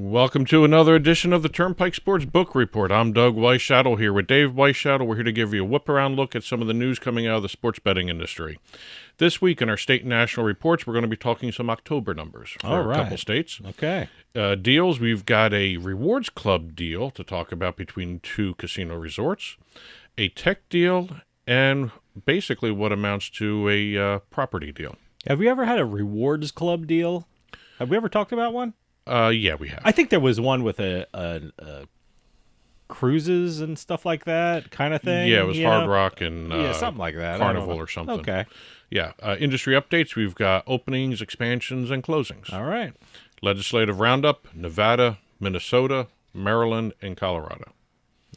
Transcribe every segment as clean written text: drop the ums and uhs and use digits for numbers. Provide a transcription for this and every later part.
Welcome to another edition of the Turnpike Sports Book Report. I'm Doug Weischadle here with Dave Weischadle. We're here to give you a whip-around look at some of the news coming out of the sports betting industry. This week in our state and national reports, we're going to be talking some October numbers for a couple states. Okay. Deals, we've got a rewards club deal to talk about between two casino resorts, a tech deal, and basically what amounts to a property deal. Have we ever had a rewards club deal? Have we ever talked about one? Yeah, we have. I think there was one with a cruises and stuff like that kind of thing. Yeah, it was Hard Rock and something like that. Carnival or something. Okay. Yeah. Industry updates, we've got openings, expansions, and closings. All right. Legislative roundup, Nevada, Minnesota, Maryland, and Colorado.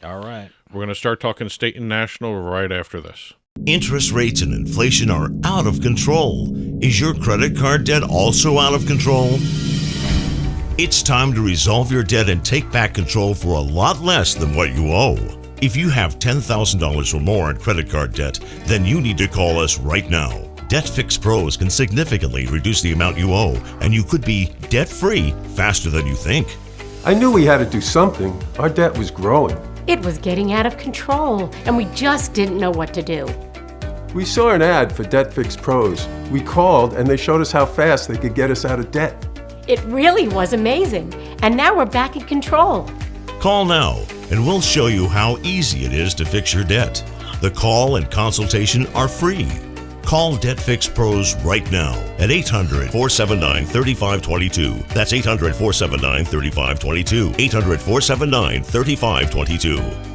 All right. We're going to start talking state and national right after this. Interest rates and inflation are out of control. Is your credit card debt also out of control? It's time to resolve your debt and take back control for a lot less than what you owe. If you have $10,000 or more in credit card debt, then you need to call us right now. Debt Fix Pros can significantly reduce the amount you owe, and you could be debt-free faster than you think. I knew we had to do something. Our debt was growing. It was getting out of control, and we just didn't know what to do. We saw an ad for Debt Fix Pros. We called, and they showed us how fast they could get us out of debt. It really was amazing, and now we're back in control. Call now, and we'll show you how easy it is to fix your debt. The call and consultation are free. Call Debt Fix Pros right now at 800-479-3522. That's 800-479-3522. 800-479-3522.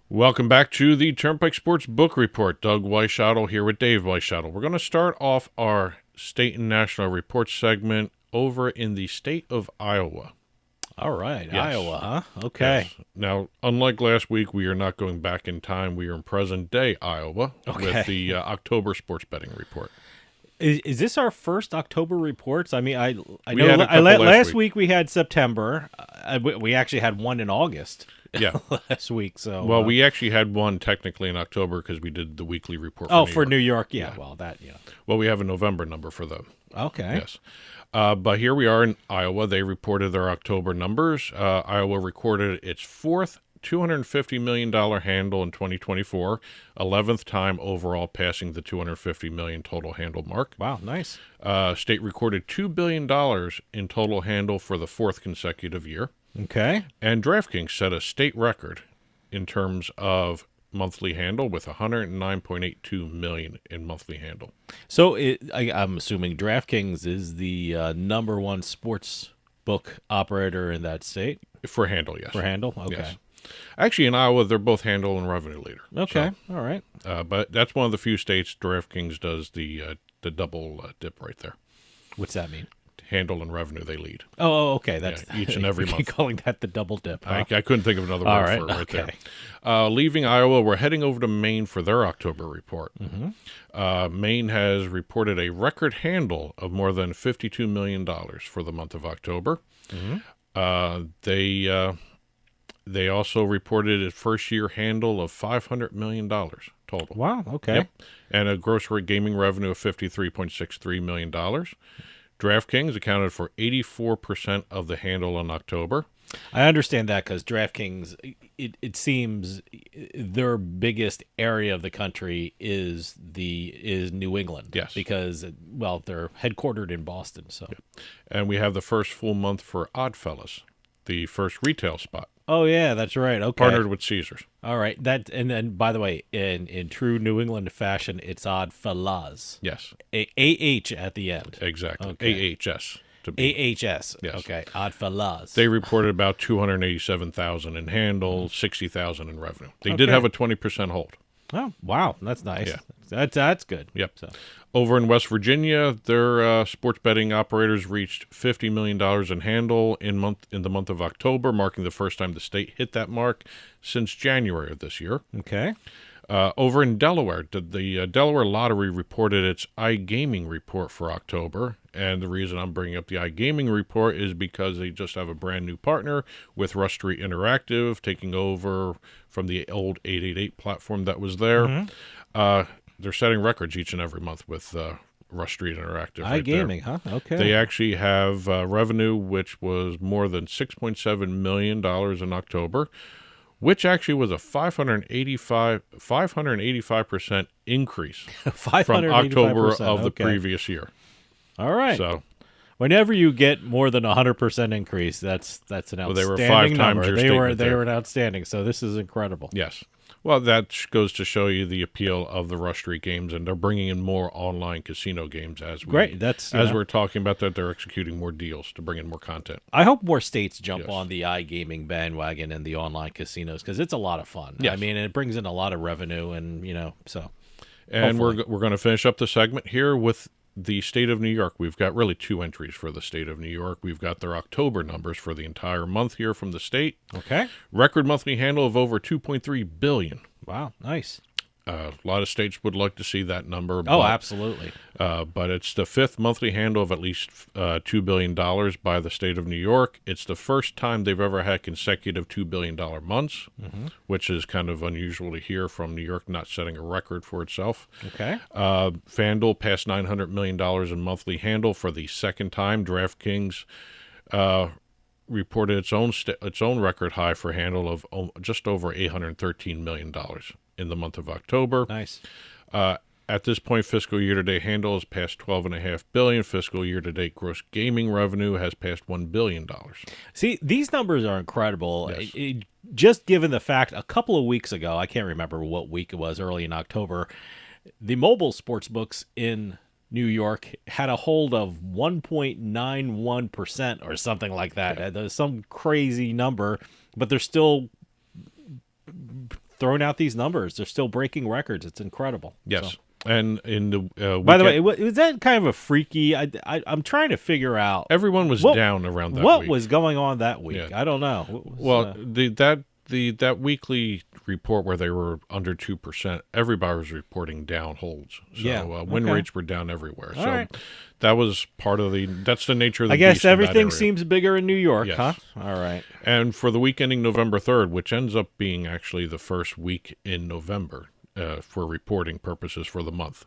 Welcome back to the Turnpike Sports Book Report. Doug Weischadle here with Dave Weischadle. We're going to start off our state and national reports segment over in the state of Iowa. All right. Yes. Iowa, huh? Okay. Yes. Now, unlike last week, we are not going back in time. We are in present-day Iowa with the October sports betting report. Is this our first October reports? I mean, I know last week we had September. We actually had one in August. Yeah, last week. So well, we actually had one technically in October because we did the weekly report. For New York. Yeah. Well, Well, we have a November number for them. Okay. Yes. But here we are in Iowa. They reported their October numbers. Iowa recorded its fourth $250 million handle in 2024, 11th time overall passing the $250 million total handle mark. Wow, nice. State recorded $2 billion in total handle for the fourth consecutive year. Okay. And DraftKings set a state record in terms of monthly handle with $109.82 million in monthly handle. So I'm assuming DraftKings is the number one sports book operator in that state? For handle, yes. For handle? Okay. Yes. Actually, in Iowa, they're both handle and revenue leader. Okay, so, all right. But that's one of the few states DraftKings does the double dip right there. What's that mean? Handle and revenue, they lead. Oh, okay. That's each and every month. Calling that the double dip. Huh? I couldn't think of another word for it right there. Leaving Iowa, we're heading over to Maine for their October report. Mm-hmm. Maine has reported a record handle of more than $52 million for the month of October. Mm-hmm. They also reported a first-year handle of $500 million total. Wow, okay. Yep. And a gross gaming revenue of $53.63 million. DraftKings accounted for 84% of the handle in October. I understand that because DraftKings, it seems their biggest area of the country is New England. Yes. Because, well, they're headquartered in Boston. So. Yep. And we have the first full month for Oddfellows, the first retail spot. Oh, yeah, that's right. Okay. Partnered with Caesars. All right. And then, by the way, in true New England fashion, it's Oddfellows. Yes. A-H at the end. Exactly. Okay. AHS. AHS. Yes. Okay. Oddfellows. They reported about $287,000 in handle, $60,000 in revenue. They did have a 20% hold. Oh, wow. That's nice. Yeah. That's good. Yep. So. Over in West Virginia, their sports betting operators reached $50 million in handle in the month of October, marking the first time the state hit that mark since January of this year. Okay. Over in Delaware, the Delaware Lottery reported its iGaming report for October, and the reason I'm bringing up the iGaming report is because they just have a brand new partner with Rush Street Interactive, taking over from the old 888 platform that was there. Mm-hmm. they're setting records each and every month with Rush Street Interactive. iGaming, huh? Okay. They actually have revenue which was more than $6.7 million in October, which actually was a 585% increase from October of the previous year. All right. So whenever you get more than 100% increase, that's an outstanding they were 5 times number. your They were an outstanding. So this is incredible. Yes. Well, that goes to show you the appeal of the Rush Street games, and they're bringing in more online casino games as we're talking about that. They're executing more deals to bring in more content. I hope more states jump on the iGaming bandwagon and the online casinos because it's a lot of fun. Yes. I mean, it brings in a lot of revenue, and so. And hopefully. we're going to finish up the segment here with the state of New York. We've got really 2 entries for the state of New York. We've got their October numbers for the entire month here from the state. Okay. Record monthly handle of over $2.3 billion. Wow, nice. A lot of states would like to see that number. Oh, absolutely. But it's the 5th monthly handle of at least $2 billion by the state of New York. It's the first time they've ever had consecutive $2 billion months, which is kind of unusual to hear from New York not setting a record for itself. Okay. FanDuel passed $900 million in monthly handle for the second time. DraftKings reported its own record high for handle of just over $813 million in the month of October. Nice. At this point, fiscal year-to-date handle has passed $12.5 billion. Fiscal year-to-date gross gaming revenue has passed $1 billion. See, these numbers are incredible. Yes. Just given the fact, a couple of weeks ago, I can't remember what week it was, early in October, the mobile sports books in New York had a hold of 1.91% or something like that. Yeah. There's some crazy number, but they're still throwing out these numbers. They're still breaking records. It's incredible. Yes. So. And in the by the way, was that kind of a freaky? I'm trying to figure out. Everyone was down around that what week. was going on that week? Yeah. I don't know. That weekly report where they were under 2%, everybody was reporting down holds. So win rates were down everywhere. All so right. that was part of that's the nature of the I guess beast in that everything area. seems bigger in New York, Yes. huh? All right. And for the week ending November 3rd, which ends up being actually the first week in November for reporting purposes for the month.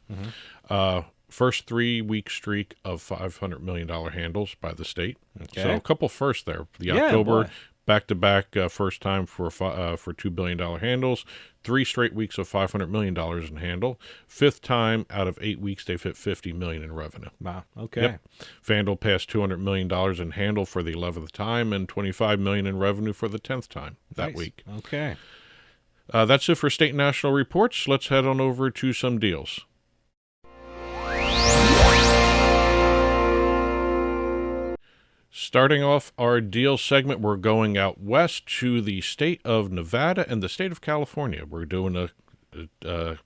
First 3-week streak of $500 million handles by the state. Okay. So a couple firsts there. The Yeah, October boy. back-to-back first time for $2 billion handles. 3 straight weeks of $500 million in handle. 5th time out of 8 weeks they've hit $50 million in revenue. Wow. Okay. Yep. FanDuel passed $200 million in handle for the 11th time and $25 million in revenue for the 10th time that Nice. week. Okay. That's it for state and national reports. Let's head on over to some deals. Starting off our deal segment, we're going out west to the state of Nevada and the state of California. We're doing a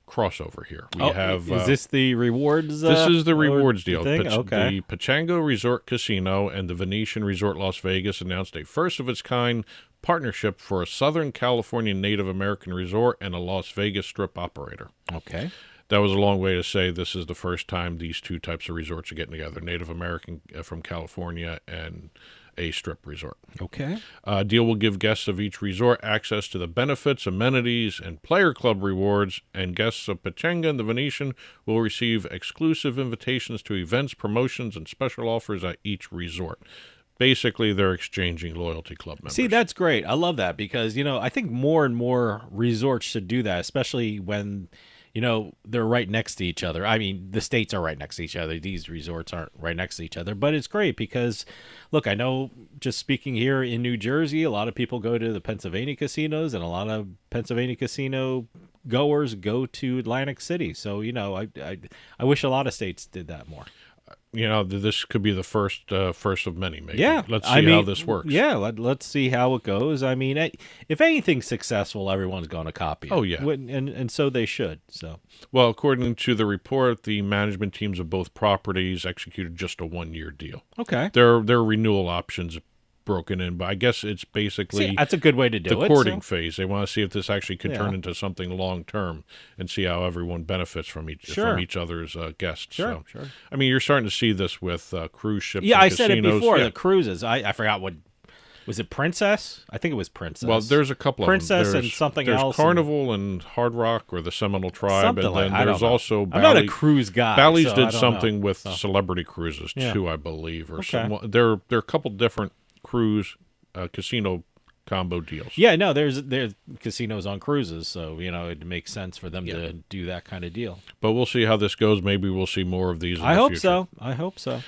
crossover here. Is this the rewards? This is the rewards deal. thing? Okay. The Pechanga Resort Casino and the Venetian Resort Las Vegas announced a first-of-its-kind partnership for a Southern California Native American resort and a Las Vegas Strip operator. Okay. That was a long way to say this is the first time these two types of resorts are getting together, Native American from California and a strip resort. Okay. Deal will give guests of each resort access to the benefits, amenities, and player club rewards, and guests of Pechanga and the Venetian will receive exclusive invitations to events, promotions, and special offers at each resort. Basically, they're exchanging loyalty club members. See, that's great. I love that because, I think more and more resorts should do that, especially when, they're right next to each other. I mean, the states are right next to each other. These resorts aren't right next to each other. But it's great because, look, I know just speaking here in New Jersey, a lot of people go to the Pennsylvania casinos, and a lot of Pennsylvania casino goers go to Atlantic City. So, I wish a lot of states did that more. This could be the first of many, maybe. Yeah. Let's see how this works. Yeah, let's see how it goes. I mean, if anything's successful, everyone's going to copy it. Oh, yeah. And so they should. So. Well, according to the report, the management teams of both properties executed just a 1-year deal. Okay. There are renewal options broken in, but I guess it's basically that's a good way to do the it. courting phase. They want to see if this actually could turn into something long term and see how everyone benefits from each other's guests. Sure. I mean, you're starting to see this with cruise ships. Yeah, and I said it casinos. before. Yeah. The cruises. I forgot what Was it Princess? I think it was Princess. Well, there's a couple Princess of them. and something there's else. Carnival and Hard Rock or the Seminole Tribe. Something and then I there's don't know. also I'm not a cruise guy. Bally's so I did don't something know. with celebrity cruises too, I believe. Or Okay. there are a couple different cruise casino combo deals. Yeah, no, there's casinos on cruises, so it makes sense for them to do that kind of deal. But we'll see how this goes. Maybe we'll see more of these in I the hope future. so. I hope so.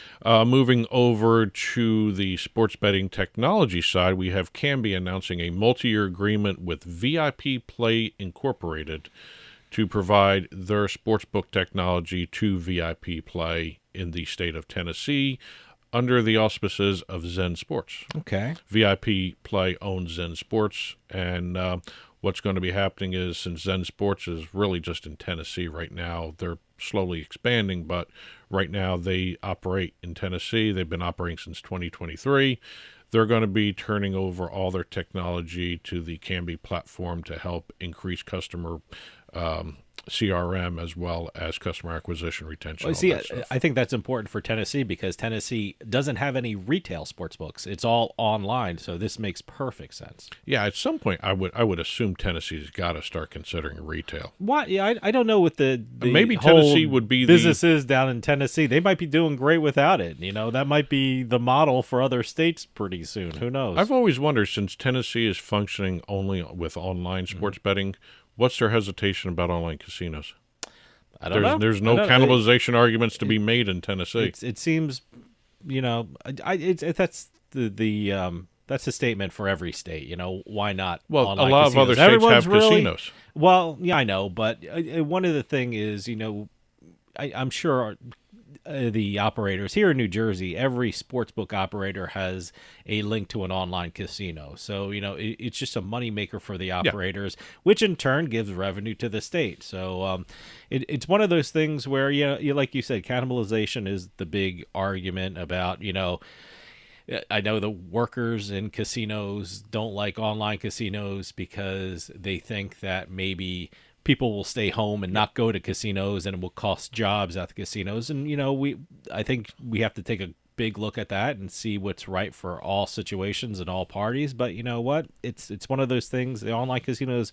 Moving over to the sports betting technology side, we have Kambi announcing a multi-year agreement with VIP Play Incorporated to provide their sportsbook technology to VIP Play in the state of Tennessee under the auspices of ZenSports. Okay. VIP Play owns ZenSports, and what's going to be happening is, since ZenSports is really just in Tennessee right now, they're slowly expanding, but right now they operate in Tennessee. They've been operating since 2023. They're going to be turning over all their technology to the Kambi platform to help increase customer CRM as well as customer acquisition, retention. Well, all see, that stuff. I think that's important for Tennessee because Tennessee doesn't have any retail sports books. It's all online, so this makes perfect sense. Yeah, at some point I would assume Tennessee's got to start considering retail. Why? Yeah, I don't know what the Maybe whole Tennessee would be the- businesses down in Tennessee. They might be doing great without it. That might be the model for other states pretty soon. Who knows? I've always wondered, since Tennessee is functioning only with online sports betting, what's their hesitation about online casinos? I don't know. There's no I don't know. cannibalization arguments to be made in Tennessee. It seems, that's that's a statement for every state. Why not? Well, online a lot of casinos? other states Everyone's have really- casinos. Well, yeah, I know, but one of the thing is, I'm sure the operators here in New Jersey, every sportsbook operator has a link to an online casino. So, it's just a moneymaker for the operators, which in turn gives revenue to the state. So it's one of those things where, like you said, cannibalization is the big argument about, I know the workers in casinos don't like online casinos because they think that maybe people will stay home and not go to casinos, and it will cost jobs at the casinos. And I think we have to take a big look at that and see what's right for all situations and all parties. But you know what? It's one of those things. The online casinos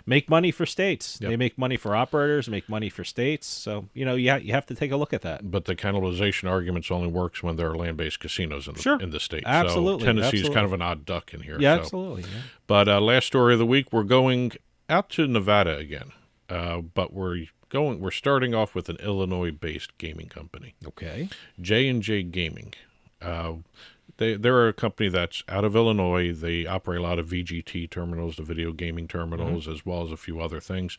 make money for states. Yep. They make money for operators, make money for states. So you have to take a look at that. But the cannibalization arguments only works when there are land-based casinos in the state. Absolutely. So Tennessee's Absolutely. kind of an odd duck in here. Yeah, so. absolutely. Yeah. But last story of the week, we're going out to Nevada again. But we're starting off with an Illinois-based gaming company, Okay. J&J Gaming. They're a company that's out of Illinois. They operate a lot of VGT terminals, the video gaming terminals, as well as a few other things.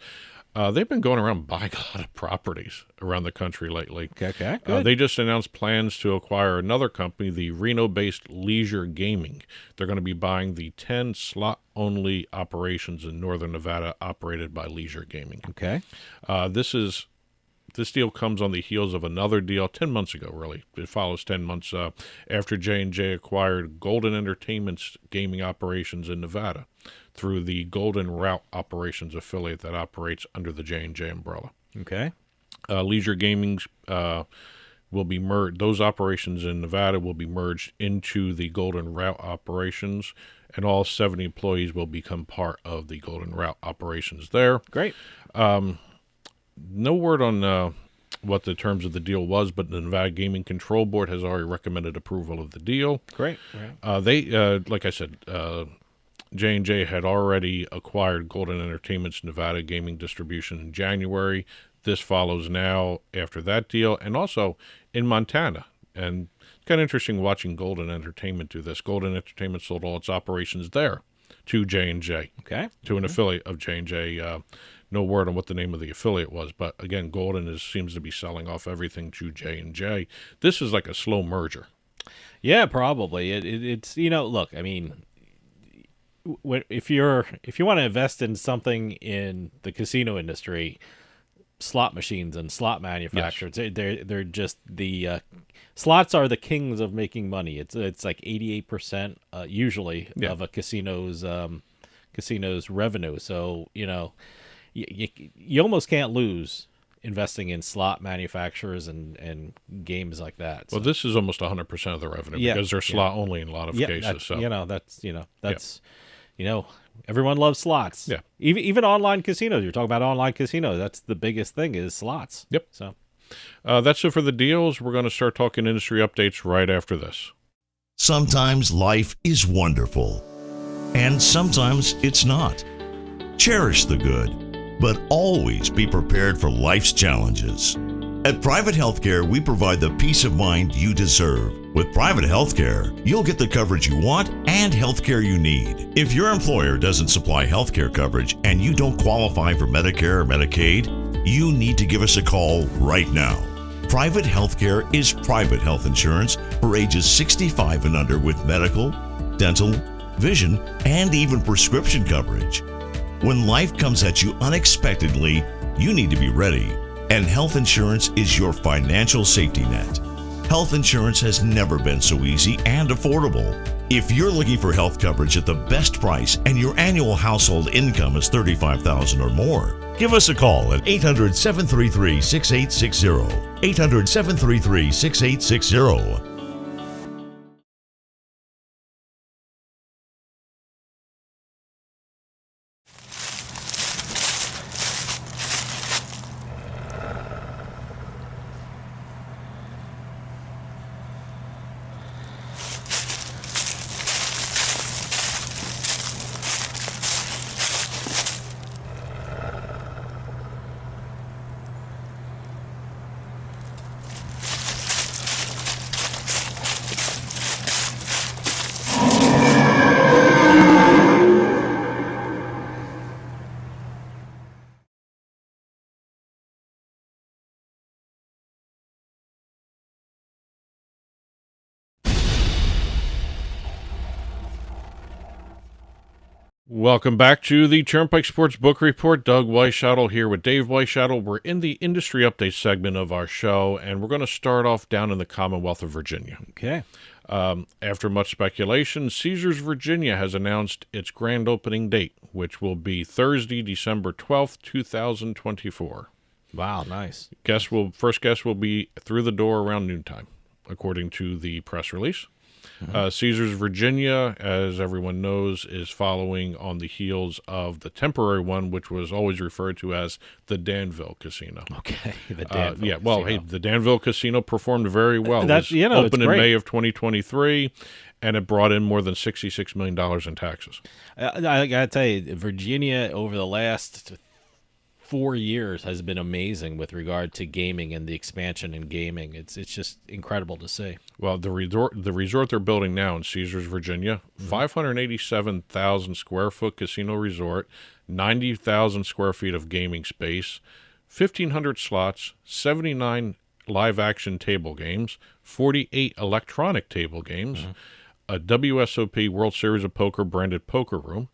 They've been going around buying a lot of properties around the country lately. Okay. Good. They just announced plans to acquire another company, the Reno-based Leisure Gaming. They're going to be buying the 10 slot-only operations in northern Nevada operated by Leisure Gaming. Okay. This deal comes on the heels of another deal 10 months ago, really. It follows 10 months after J&J acquired Golden Entertainment's gaming operations in Nevada through the Golden Route Operations affiliate that operates under the J&J umbrella. Okay. Leisure Gaming's will be merged. Those operations in Nevada will be merged into the Golden Route operations, and all 70 employees will become part of the Golden Route operations there. Great. No word on what the terms of the deal was, but the Nevada Gaming Control Board has already recommended approval of the deal. Great. They, like I said, J&J had already acquired Golden Entertainment's Nevada gaming distribution in January. This follows now after that deal, and also in Montana. And it's kind of interesting watching Golden Entertainment do this. Golden Entertainment sold all its operations there to J&J, Okay. to an affiliate of J&J. No word on what the name of the affiliate was, but again, Golden seems to be selling off everything to J&J. This is like a slow merger. Yeah, probably. It's look, I mean, if you want to invest in something in the casino industry, slot machines and slot manufacturers, they're just the slots are the kings of making money. It's like 88% usually of a casino's revenue. So you almost can't lose investing in slot manufacturers and games like that. Well, this is almost 100% of the revenue because they're slot only in a lot of cases. So everyone loves slots. Yeah. Even online casinos. You're talking about online casinos. That's the biggest thing is slots. Yep. So that's it for the deals. We're going to start talking industry updates right after this. Sometimes life is wonderful, and sometimes it's not. Cherish the good, but always be prepared for life's challenges. At Private Healthcare, we provide the peace of mind you deserve. With Private Healthcare, you'll get the coverage you want and healthcare you need. If your employer doesn't supply healthcare coverage and you don't qualify for Medicare or Medicaid, you need to give us a call right now. Private Healthcare is private health insurance for ages 65 and under with medical, dental, vision, and even prescription coverage. When life comes at you unexpectedly, you need to be ready, and health insurance is your financial safety net. Health insurance has never been so easy and affordable. If you're looking for health coverage at the best price and your annual household income is $35,000 or more, give us a call at 800-733-6860. 800-733-6860. Welcome back to the Turnpike Sports Book Report. Doug Weischadle here with Dave Weischadle. We're in the industry update segment of our show, and we're going to start off down in the Commonwealth of Virginia. okay. After much speculation, Caesars Virginia has announced its grand opening date, which will be Thursday, December 12th, 2024. Wow, nice. First guest will be through the door around noontime, according to the press release. Caesars Virginia, as everyone knows, is following on the heels of the temporary one, which was always referred to as the Danville Casino. Okay, the Danville Casino. The Danville Casino performed very well. That's, it was opened in great. May of 2023, and it brought in more than $66 million in taxes. I got to tell you, Virginia over the last 4 years has been amazing with regard to gaming and the expansion in gaming. It's just incredible to see. Well, the resort they're building now in Caesars, Virginia, 587,000 square foot casino resort, 90,000 square feet of gaming space, 1,500 slots, 79 live action table games, 48 electronic table games, a WSOP World Series of Poker branded poker room,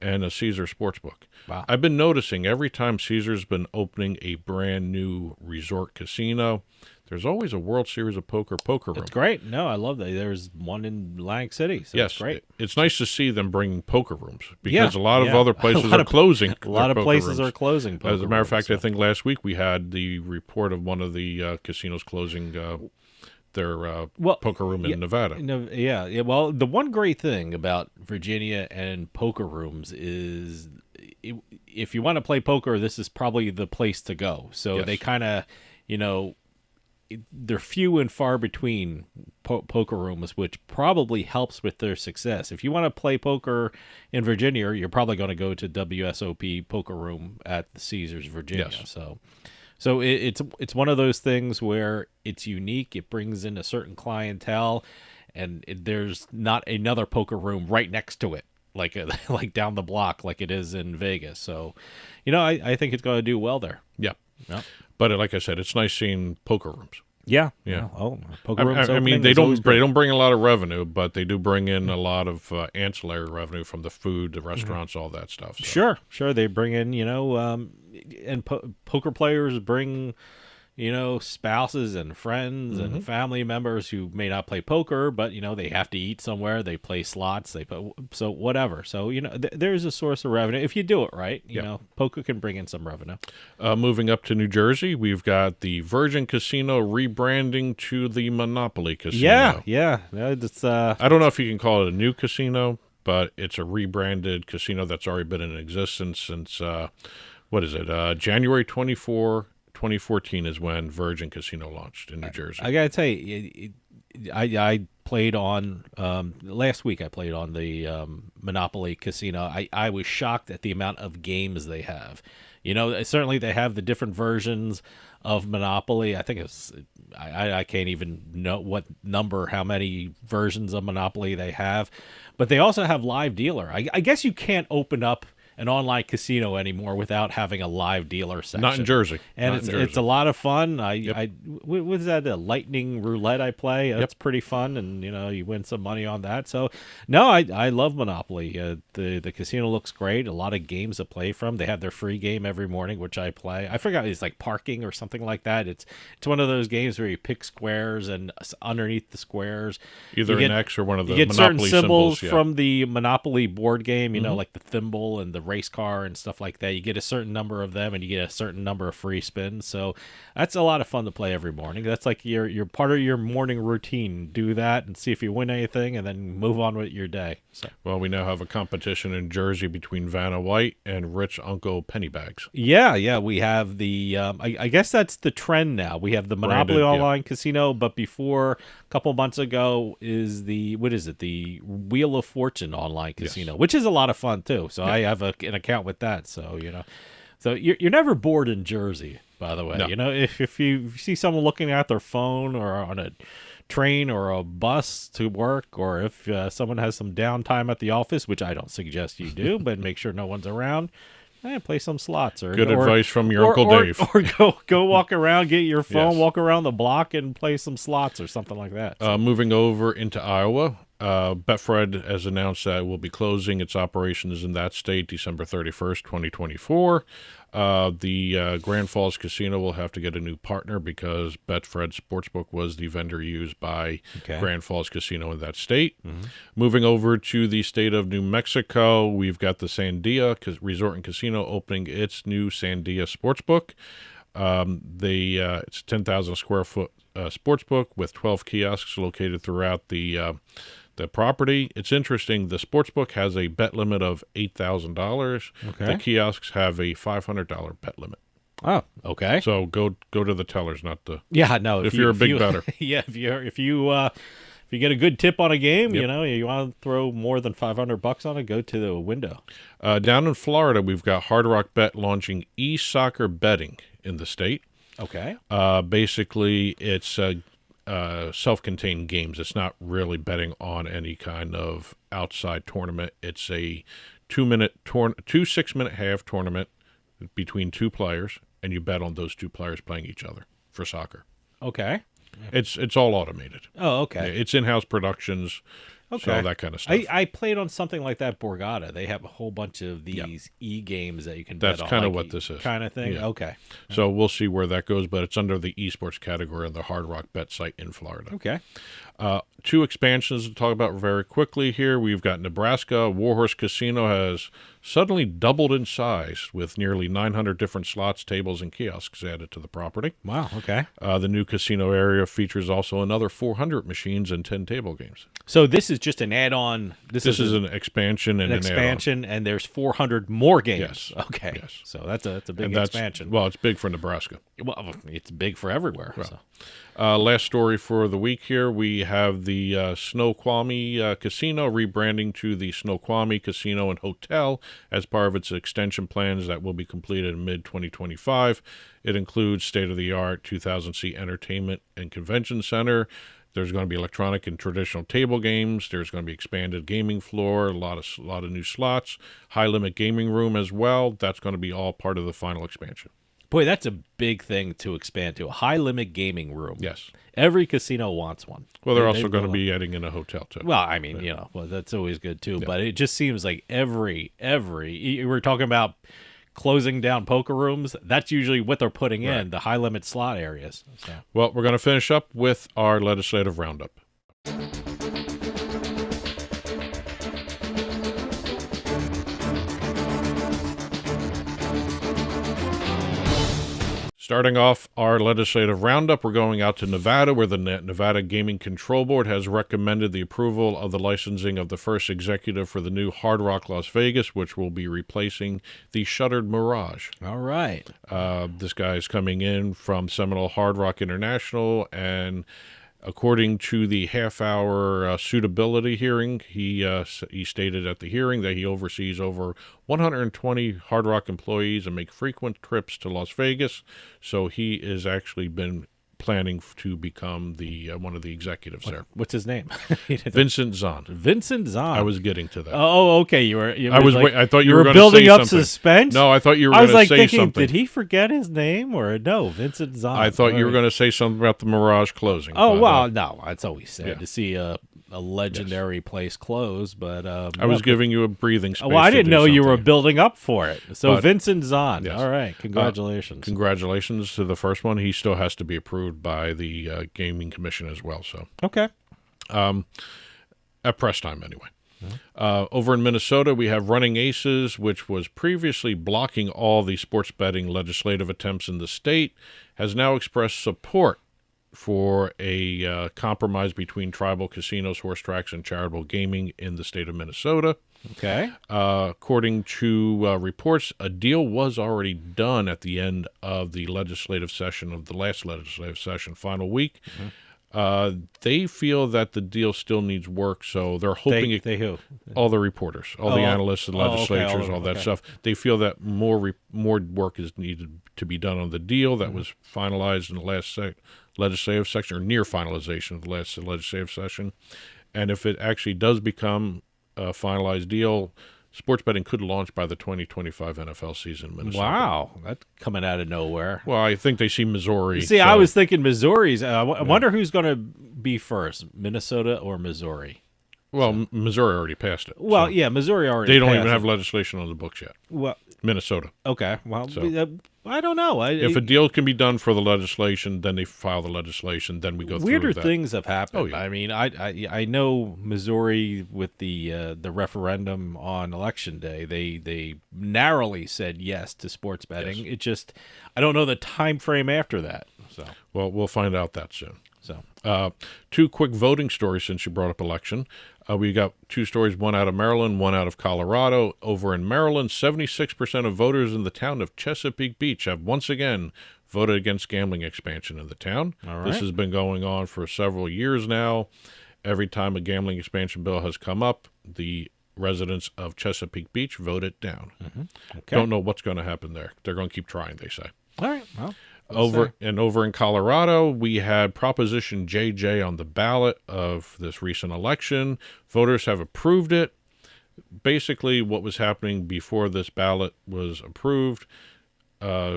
and a Caesar Sportsbook. Wow. I've been noticing every time Caesar's been opening a brand new resort casino, there's always a World Series of Poker room. It's great. No, I love that. There's one in Atlantic City. So yes, it's great. It's nice to see them bringing poker rooms because Yeah, a lot of other places are closing. A lot of places rooms. are closing. As a matter of fact, so. I think last week we had the report of one of the casinos closing their poker room in Nevada. Yeah. Well, the one great thing about Virginia and poker rooms is if you want to play poker, this is probably the place to go. So they kind of, they're few and far between poker rooms, which probably helps with their success. If you want to play poker in Virginia, you're probably going to go to WSOP Poker Room at the Caesars Virginia. Yes. So it's one of those things where it's unique. It brings in a certain clientele, and there's not another poker room right next to it, like down the block, like it is in Vegas. So, I think it's going to do well there. Yeah. Yep. But like I said, it's nice seeing poker rooms. Yeah. Yeah. Poker rooms. I mean, they don't bring a lot of revenue, but they do bring in a lot of ancillary revenue from the food, the restaurants, all that stuff. So. Sure. They bring in, and poker players bring, spouses and friends and family members who may not play poker, but they have to eat somewhere. They play slots. So whatever. So there's a source of revenue if you do it right. You know, poker can bring in some revenue. Moving up to New Jersey, we've got the Virgin Casino rebranding to the Monopoly Casino. Yeah. It's I don't know if you can call it a new casino, but it's a rebranded casino that's already been in existence since January 24. 2014 is when Virgin Casino launched in New Jersey. I gotta tell you, I played on last week. I played on the Monopoly Casino. I was shocked at the amount of games they have. Certainly they have the different versions of Monopoly. I think I can't even know how many versions of Monopoly they have, but they also have live dealer. I guess you can't open up an online casino anymore without having a live dealer section. Not in Jersey. And it's a lot of fun. What is that, a lightning roulette I play? That's pretty fun, and you win some money on that. So no, I love Monopoly. The casino looks great. A lot of games to play from. They have their free game every morning, which I play. I forgot, it's like parking or something like that. It's one of those games where you pick squares, and underneath the squares either an X or one of the you get Monopoly certain symbols yeah. from the Monopoly board game, like the thimble and the race car and stuff like that. You get a certain number of them, and you get a certain number of free spins. So that's a lot of fun to play every morning. That's like your part of your morning routine. Do that and see if you win anything, and then move on with your day. So. Well, we now have a competition in Jersey between Vanna White and Rich Uncle Pennybags. Yeah, we have the I guess that's the trend now. We have the Monopoly Online Casino, but before, a couple months ago, is the Wheel of Fortune Online Casino, which is a lot of fun too. So I have an account with that. So so you're never bored in Jersey, by the way. No. If you see someone looking at their phone or on a train or a bus to work, or if someone has some downtime at the office, which I don't suggest you do, but make sure no one's around. Play some slots, or good advice from your Uncle Dave. Or go walk around, get your phone, walk around the block, and play some slots or something like that. So. Moving over into Iowa, Betfred has announced that it will be closing its operations in that state December 31st, 2024. The Grand Falls Casino will have to get a new partner because Betfred Sportsbook was the vendor used by Grand Falls Casino in that state. Moving over to the state of New Mexico, we've got the Sandia Resort and Casino opening its new Sandia Sportsbook. It's a 10,000 square foot sportsbook with 12 kiosks located throughout the property. It's interesting. The sportsbook has a bet limit of $8,000. The kiosks have a $500 bet limit. Oh, okay. So go to the tellers, not the. Yeah, no. If you're a big bettor. Yeah, if you get a good tip on a game, you want to throw more than $500 on it, go to the window. Down in Florida, we've got Hard Rock Bet launching e-soccer betting in the state. Okay. Basically, it's self-contained games. It's not really betting on any kind of outside tournament. It's a 2 6-minute half tournament between two players, and you bet on those two players playing each other for soccer. Okay. It's all automated. Oh, okay. It's in-house productions. Okay. So that kind of stuff. I played on something like that, Borgata. They have a whole bunch of these e-games that you can bet on. That's kind of what this is. Kind of thing? Yeah. Okay. So we'll see where that goes, but it's under the esports category of the Hard Rock Bet site in Florida. Okay. Two expansions to talk about very quickly here. We've got Nebraska. Warhorse Casino has suddenly doubled in size with nearly 900 different slots, tables, and kiosks added to the property. Wow, okay. The new casino area features also another 400 machines and 10 table games. So this is just an add-on. This is an expansion and an expansion, and there's 400 more games. Yes. Okay. Yes. So that's a big expansion. Well, it's big for Nebraska. Well, it's big for everywhere. Well, so. Last story for the week here. We have the Snoqualmie Casino rebranding to the Snoqualmie Casino and Hotel as part of its extension plans that will be completed in mid-2025. It includes state-of-the-art 2,000-seat entertainment and convention center. There's going to be electronic and traditional table games. There's going to be expanded gaming floor, a lot of new slots, high-limit gaming room as well. That's going to be all part of the final expansion. Boy, that's a big thing to expand to, a high-limit gaming room. Yes. Every casino wants one. Well, they're also going to be adding in a hotel, too. Well, I mean, that's always good, too. Yeah. But it just seems like every we're talking about closing down poker rooms, that's usually what they're putting in, the high-limit slot areas. So. Well, we're going to finish up with our legislative roundup. Starting off our legislative roundup, we're going out to Nevada, where the Nevada Gaming Control Board has recommended the approval of the licensing of the first executive for the new Hard Rock Las Vegas, which will be replacing the shuttered Mirage. All right. This guy is coming in from Seminole Hard Rock International, and according to the half-hour suitability hearing, he stated at the hearing that he oversees over 120 Hard Rock employees and make frequent trips to Las Vegas. So he has actually been planning to become the one of the executives there. What's his name? Vincent Zahn. Vincent Zahn. I was getting to that. Oh, okay. I thought you were going to building say up something. suspense. No, I thought you were going to say thinking, something. did he forget his name or no? Vincent Zahn. I thought you were going to say something about the Mirage closing. Oh, but, well, no. It's always sad yeah. to see a legendary place close, but I was giving you a breathing space. Well, I didn't know you were something. building up for it. So But- Vincent Zahn. Yes. All right. Congratulations. Congratulations to the first one. He still has to be approved by the Gaming Commission as well. So Okay. at press time anyway. Over in Minnesota, we have Running Aces, which was previously blocking all the sports betting legislative attempts in the state, has now expressed support for a compromise between tribal casinos, horse tracks, and charitable gaming in the state of Minnesota. Okay. According to reports, a deal was already done at the end of the legislative session of the last legislative session, final week. They feel that the deal still needs work, so they're hoping They who? all the reporters, all the analysts, the legislatures, all that stuff. They feel that more work is needed to be done on the deal that was finalized in the last legislative session, or near finalization of the last legislative session. And if it actually does become a finalized deal, sports betting could launch by the 2025 NFL season in Minnesota. Wow. That's coming out of nowhere. Well, I think they see Missouri. See, so- I was thinking Missouri's. I wonder who's going to be first, Minnesota or Missouri? Well, Missouri already passed it. Well, so yeah, Missouri already they don't passed even it. have legislation on the books yet. Well, Minnesota. okay. Well, So- I don't know. If a deal can be done for the legislation, then they file the legislation, then we go through weirder that. things have happened. Oh, yeah. I mean, I know Missouri with the referendum on Election Day, they narrowly said yes to sports betting. Yes. It just, I don't know the time frame after that. So Well, we'll find out that soon. Two quick voting stories since you brought up election. We got two stories, one out of Maryland, one out of Colorado. Over in Maryland, 76% of voters in the town of Chesapeake Beach have once again voted against gambling expansion in the town. All This right. has been going on for several years now. Every time a gambling expansion bill has come up, the residents of Chesapeake Beach vote it down. okay. Don't know what's going to happen there. They're going to keep trying, they say. All right. Well, Over in Colorado, we had Proposition JJ on the ballot of this recent election. Voters have approved it. Basically, what was happening before this ballot was approved,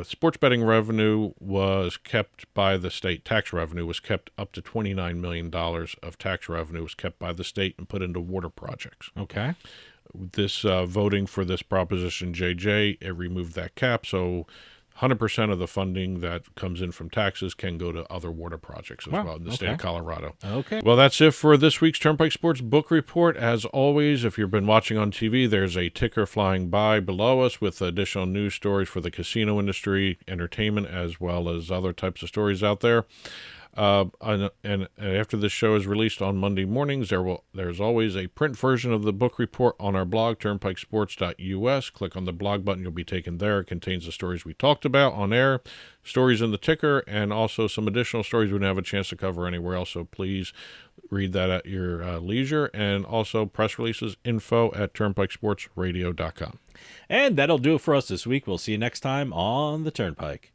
sports betting revenue was kept by the state. Tax revenue was kept up to $29 million of tax revenue was kept by the state and put into water projects. okay. This voting for this Proposition JJ, it removed that cap, so 100% of the funding that comes in from taxes can go to other water projects as well in the state of Colorado. Okay. Well, that's it for this week's Turnpike Sports Book Report. As always, if you've been watching on TV, there's a ticker flying by below us with additional news stories for the casino industry, entertainment, as well as other types of stories out there. And after this show is released on Monday mornings, there's always a print version of the book report on our blog, turnpikesports.us. Click on the blog button. You'll be taken there. It contains the stories we talked about on air, stories in the ticker, and also some additional stories we didn't have a chance to cover anywhere else. So please read that at your leisure. And also press releases, info@turnpikesportsradio.com. And that'll do it for us this week. We'll see you next time on the Turnpike.